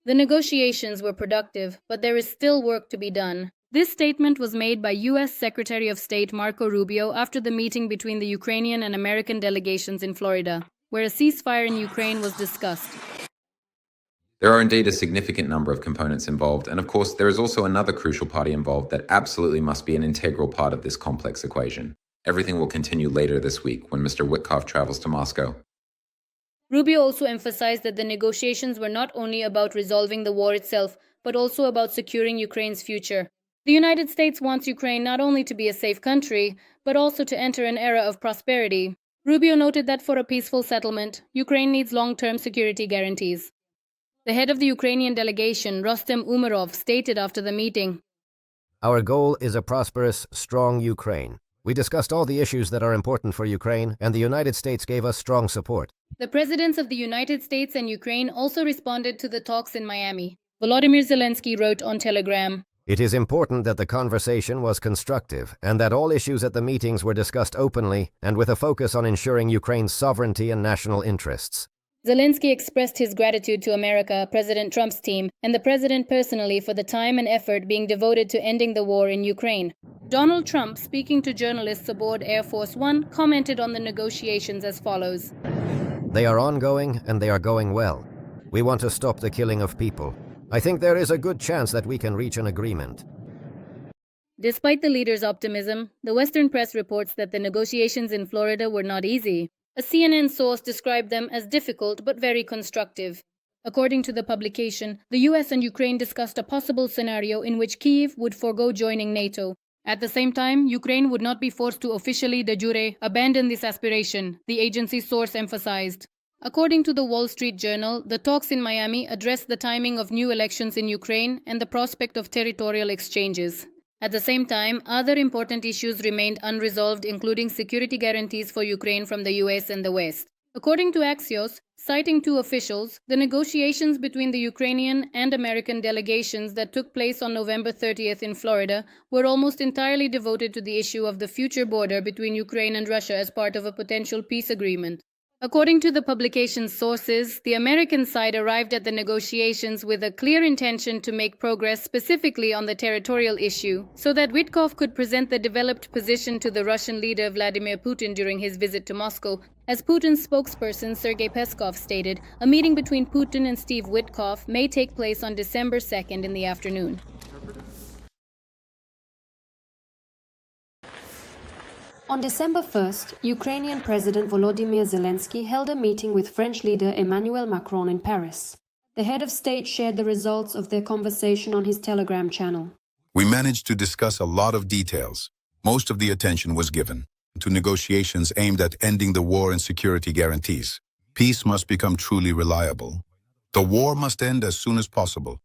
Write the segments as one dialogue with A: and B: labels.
A: The negotiations were productive, but there is still work to be done. This statement was made by U.S. Secretary of State Marco Rubio after the meeting between the Ukrainian and American delegations in Florida, where a ceasefire in Ukraine was discussed.
B: There are indeed a significant number of components involved, and of course, there is also another crucial party involved that absolutely must be an integral part of this complex equation. Everything will continue later this week when Mr. Witkoff travels to Moscow.
A: Rubio also emphasized that the negotiations were not only about resolving the war itself, but also about securing Ukraine's future. The United States wants Ukraine not only to be a safe country, but also to enter an era of prosperity. Rubio noted that for a peaceful settlement, Ukraine needs long-term security guarantees. The head of the Ukrainian delegation, Rustem Umerov, stated after the meeting,
C: "Our goal is a prosperous, strong Ukraine. We discussed all the issues that are important for Ukraine, and the United States gave us strong support."
A: The presidents of the United States and Ukraine also responded to the talks in Miami. Volodymyr Zelenskyy wrote on Telegram,
C: "It is important that the conversation was constructive and that all issues at the meetings were discussed openly and with a focus on ensuring Ukraine's sovereignty and national interests."
A: Zelenskyy expressed his gratitude to America, President Trump's team, and the president personally for the time and effort being devoted to ending the war in Ukraine. Donald Trump, speaking to journalists aboard Air Force One, commented on the negotiations as follows.
C: "They are ongoing and they are going well. We want to stop the killing of people. I think there is a good chance that we can reach an agreement."
A: Despite the leader's optimism, the Western press reports that the negotiations in Florida were not easy. A CNN source described them as difficult but very constructive. According to the publication, the US and Ukraine discussed a possible scenario in which Kyiv would forego joining NATO. At the same time, Ukraine would not be forced to officially de jure abandon this aspiration, the agency's source emphasized. According to the Wall Street Journal, the talks in Miami addressed the timing of new elections in Ukraine and the prospect of territorial exchanges. At the same time, other important issues remained unresolved, including security guarantees for Ukraine from the US and the West. According to Axios, citing two officials, the negotiations between the Ukrainian and American delegations that took place on November 30th in Florida were almost entirely devoted to the issue of the future border between Ukraine and Russia as part of a potential peace agreement. According to the publication's sources, the American side arrived at the negotiations with a clear intention to make progress specifically on the territorial issue, so that Witkoff could present the developed position to the Russian leader Vladimir Putin during his visit to Moscow. As Putin's spokesperson Sergei Peskov stated, a meeting between Putin and Steve Witkoff may take place on December 2nd in the afternoon.
D: On December 1st, Ukrainian President Volodymyr Zelenskyy held a meeting with French leader Emmanuel Macron in Paris. The head of state shared the results of their conversation on his Telegram channel.
E: "We managed to discuss a lot of details. Most of the attention was given to negotiations aimed at ending the war and security guarantees. Peace must become truly reliable. The war must end as soon as possible.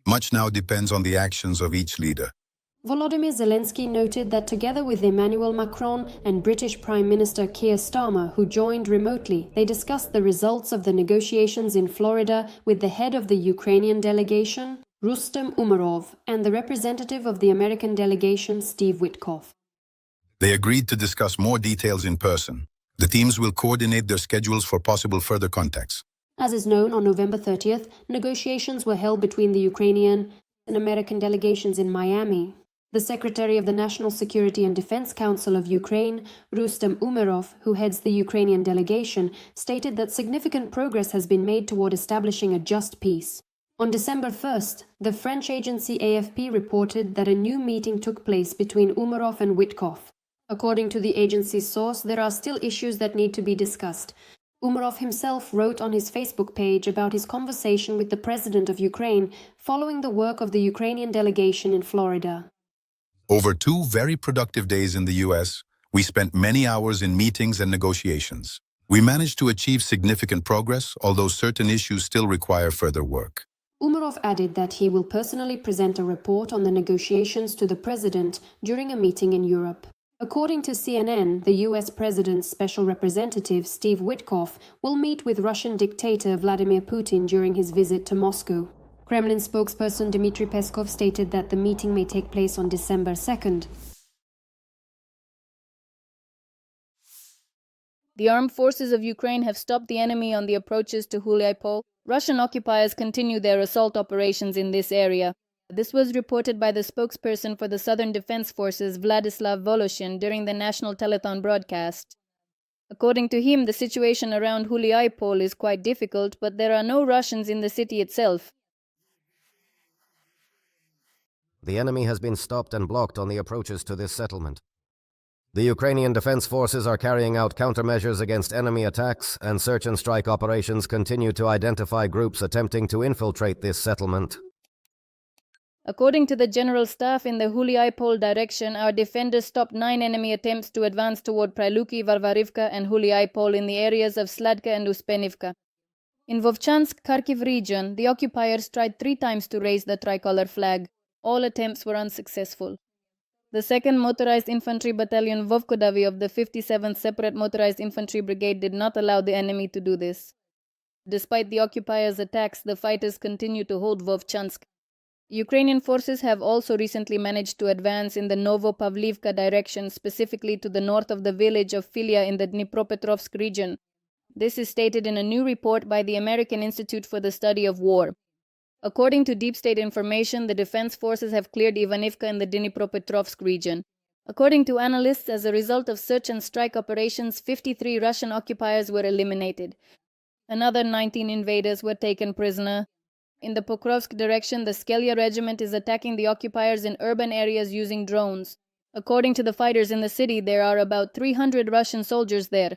E: Much now depends on the actions of each leader."
D: Volodymyr Zelenskyy noted that together with Emmanuel Macron and British Prime Minister Keir Starmer, who joined remotely, they discussed the results of the negotiations in Florida with the head of the Ukrainian delegation, Rustem Umerov, and the representative of the American delegation, Steve Witkoff.
E: They agreed to discuss more details in person. The teams will coordinate their schedules for possible further contacts.
D: As is known, on November 30th, negotiations were held between the Ukrainian and American delegations in Miami. The Secretary of the National Security and Defense Council of Ukraine, Rustem Umerov, who heads the Ukrainian delegation, stated that significant progress has been made toward establishing a just peace. On December 1st, the French agency AFP reported that a new meeting took place between Umerov and Witkoff. According to the agency's source, there are still issues that need to be discussed. Umerov himself wrote on his Facebook page about his conversation with the President of Ukraine following the work of the Ukrainian delegation in Florida.
E: Over 2 very productive days in the US, we spent many hours in meetings and negotiations. We managed to achieve significant progress, although certain issues still require further work.
D: Umerov added that he will personally present a report on the negotiations to the President during a meeting in Europe. According to CNN, the US President's special representative, Steve Witkoff, will meet with Russian dictator Vladimir Putin during his visit to Moscow. Kremlin spokesperson Dmitry Peskov stated that the meeting may take place on December 2nd.
A: The armed forces of Ukraine have stopped the enemy on the approaches to Huliaipole, Russian occupiers continue their assault operations in this area. This was reported by the spokesperson for the Southern Defense Forces, Vladislav Voloshin, during the national telethon broadcast. According to him, the situation around Huliaipole is quite difficult, but there are no Russians in the city itself.
C: The enemy has been stopped and blocked on the approaches to this settlement. The Ukrainian Defense Forces are carrying out countermeasures against enemy attacks, and search and strike operations continue to identify groups attempting to infiltrate this settlement.
A: According to the General Staff, in the Huliaipole direction, our defenders stopped 9 enemy attempts to advance toward Pryluki, Varvarivka and Huliaipole in the areas of Sladka and Uspenivka. In Vovchansk, Kharkiv region, the occupiers tried 3 times to raise the tricolor flag. All attempts were unsuccessful. The 2nd Motorized Infantry Battalion Vovkodavi of the 57th Separate Motorized Infantry Brigade did not allow the enemy to do this. Despite the occupiers' attacks, the fighters continue to hold Vovchansk. Ukrainian forces have also recently managed to advance in the Novopavlivka direction, specifically to the north of the village of Filia in the Dnipropetrovsk region. This is stated in a new report by the American Institute for the Study of War. According to deep state information, the defense forces have cleared Ivanivka in the Dnipropetrovsk region. According to analysts, as a result of search and strike operations, 53 Russian occupiers were eliminated. Another 19 invaders were taken prisoner. In the Pokrovsk direction, the Skelya regiment is attacking the occupiers in urban areas using drones. According to the fighters in the city, there are about 300 Russian soldiers there.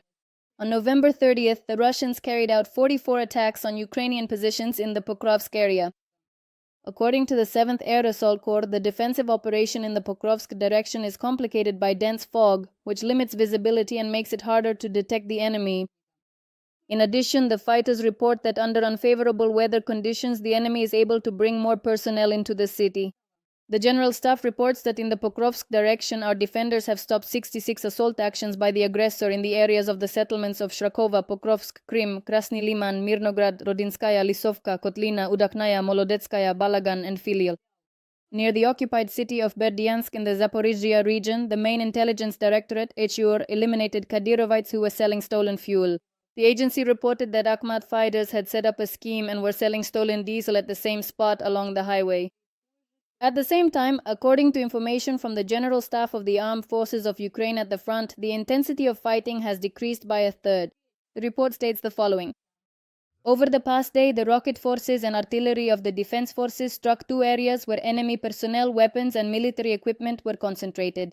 A: On November 30th, the Russians carried out 44 attacks on Ukrainian positions in the Pokrovsk area. According to the 7th Air Assault Corps, the defensive operation in the Pokrovsk direction is complicated by dense fog, which limits visibility and makes it harder to detect the enemy. In addition, the fighters report that under unfavorable weather conditions, the enemy is able to bring more personnel into the city. The General Staff reports that in the Pokrovsk direction, our defenders have stopped 66 assault actions by the aggressor in the areas of the settlements of Shrakova, Pokrovsk, Krim, Krasny Liman, Mirnograd, Rodinskaya, Lisovka, Kotlina, Udaknaya, Molodetskaya, Balagan, and Filial. Near the occupied city of Berdyansk in the Zaporizhia region, the main intelligence directorate, HUR, eliminated Kadyrovites who were selling stolen fuel. The agency reported that Akhmat fighters had set up a scheme and were selling stolen diesel at the same spot along the highway. At the same time, according to information from the General Staff of the Armed Forces of Ukraine at the front, the intensity of fighting has decreased by a third. The report states the following. Over the past day, the rocket forces and artillery of the defense forces struck 2 areas where enemy personnel, weapons, and military equipment were concentrated.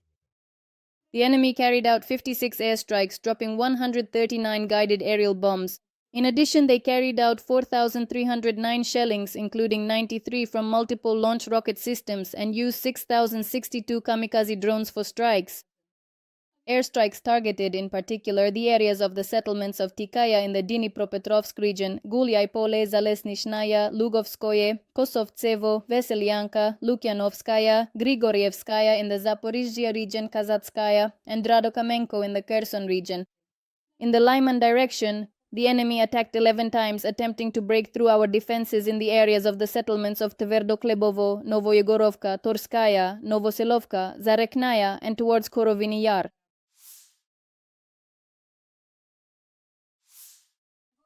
A: The enemy carried out 56 airstrikes, dropping 139 guided aerial bombs. In addition, they carried out 4,309 shellings, including 93 from multiple launch rocket systems, and used 6,062 kamikaze drones for strikes. Airstrikes targeted, in particular, the areas of the settlements of Tikaya in the Dnipropetrovsk region, Huliaipole, Zalesnishnaya, Lugovskoye, Kosovtsevo, Veselyanka, Lukyanovskaya, Grigorievskaya in the Zaporizhia region, Kazatskaya, and Radokamenko in the Kherson region. In the Lyman direction, the enemy attacked 11 times, attempting to break through our defenses in the areas of the settlements of Tverdoklebovo, Novoyegorovka, Torskaya, Novoselovka, Zareknaya, and towards Koroviny Yar.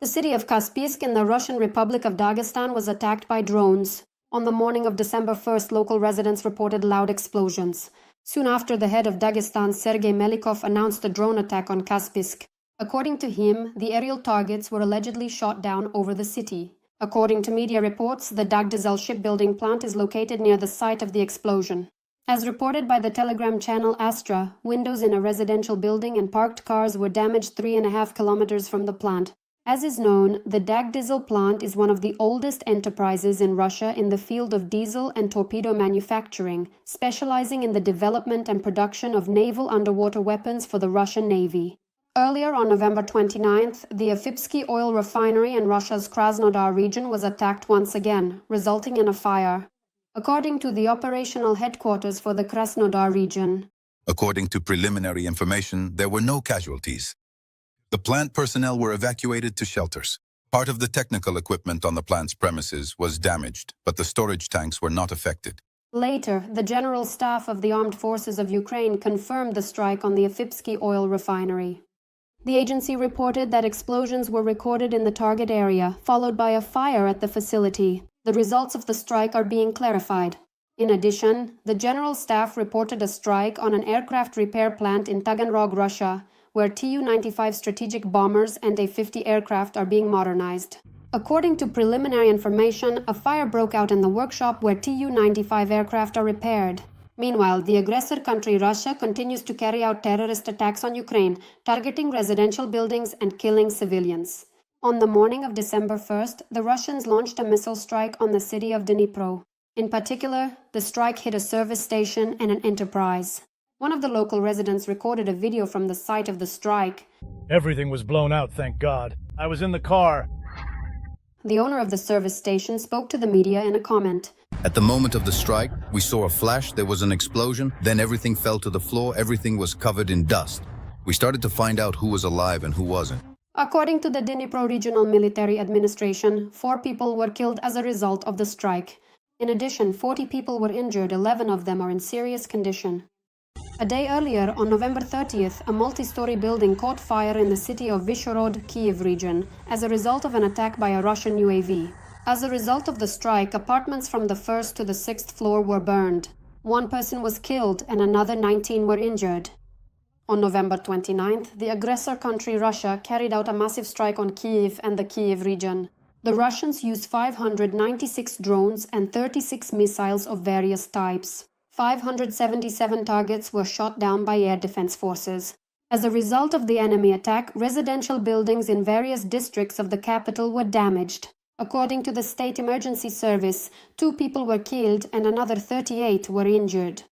D: The city of Kaspisk in the Russian Republic of Dagestan was attacked by drones. On the morning of December 1st, local residents reported loud explosions. Soon after, the head of Dagestan, Sergei Melikov, announced a drone attack on Kaspisk. According to him, the aerial targets were allegedly shot down over the city. According to media reports, the Dagdizel shipbuilding plant is located near the site of the explosion. As reported by the Telegram channel Astra, windows in a residential building and parked cars were damaged 3.5 kilometers from the plant. As is known, the Dagdizel plant is one of the oldest enterprises in Russia in the field of diesel and torpedo manufacturing, specializing in the development and production of naval underwater weapons for the Russian Navy. Earlier on November 29th, the Afipsky oil refinery in Russia's Krasnodar region was attacked once again, resulting in a fire. According to the operational headquarters for the Krasnodar region.
E: According to preliminary information, there were no casualties. The plant personnel were evacuated to shelters. Part of the technical equipment on the plant's premises was damaged, but the storage tanks were not affected.
D: Later, the General Staff of the Armed Forces of Ukraine confirmed the strike on the Afipsky oil refinery. The agency reported that explosions were recorded in the target area, followed by a fire at the facility. The results of the strike are being clarified. In addition, the General Staff reported a strike on an aircraft repair plant in Taganrog, Russia, where Tu-95 strategic bombers and A-50 aircraft are being modernized. According to preliminary information, a fire broke out in the workshop where Tu-95 aircraft are repaired. Meanwhile, the aggressor country Russia continues to carry out terrorist attacks on Ukraine, targeting residential buildings and killing civilians. On the morning of December 1st, the Russians launched a missile strike on the city of Dnipro. In particular, the strike hit a service station and an enterprise. One of the local residents recorded a video from the site of the strike.
F: Everything was blown out, thank God. I was in the car.
D: The owner of the service station spoke to the media in a comment.
E: At the moment of the strike, we saw a flash, there was an explosion, then everything fell to the floor, everything was covered in dust. We started to find out who was alive and who wasn't.
D: According to the Dnipro Regional Military Administration, 4 people were killed as a result of the strike. In addition, 40 people were injured, 11 of them are in serious condition. A day earlier, on November 30th, a multi-story building caught fire in the city of Vyshhorod, Kiev region, as a result of an attack by a Russian UAV. As a result of the strike, apartments from the 1st to the 6th floor were burned. 1 person was killed and another 19 were injured. On November 29th, the aggressor country Russia carried out a massive strike on Kiev and the Kiev region. The Russians used 596 drones and 36 missiles of various types. 577 targets were shot down by air defense forces. As a result of the enemy attack, residential buildings in various districts of the capital were damaged. According to the State Emergency Service, 2 people were killed and another 38 were injured.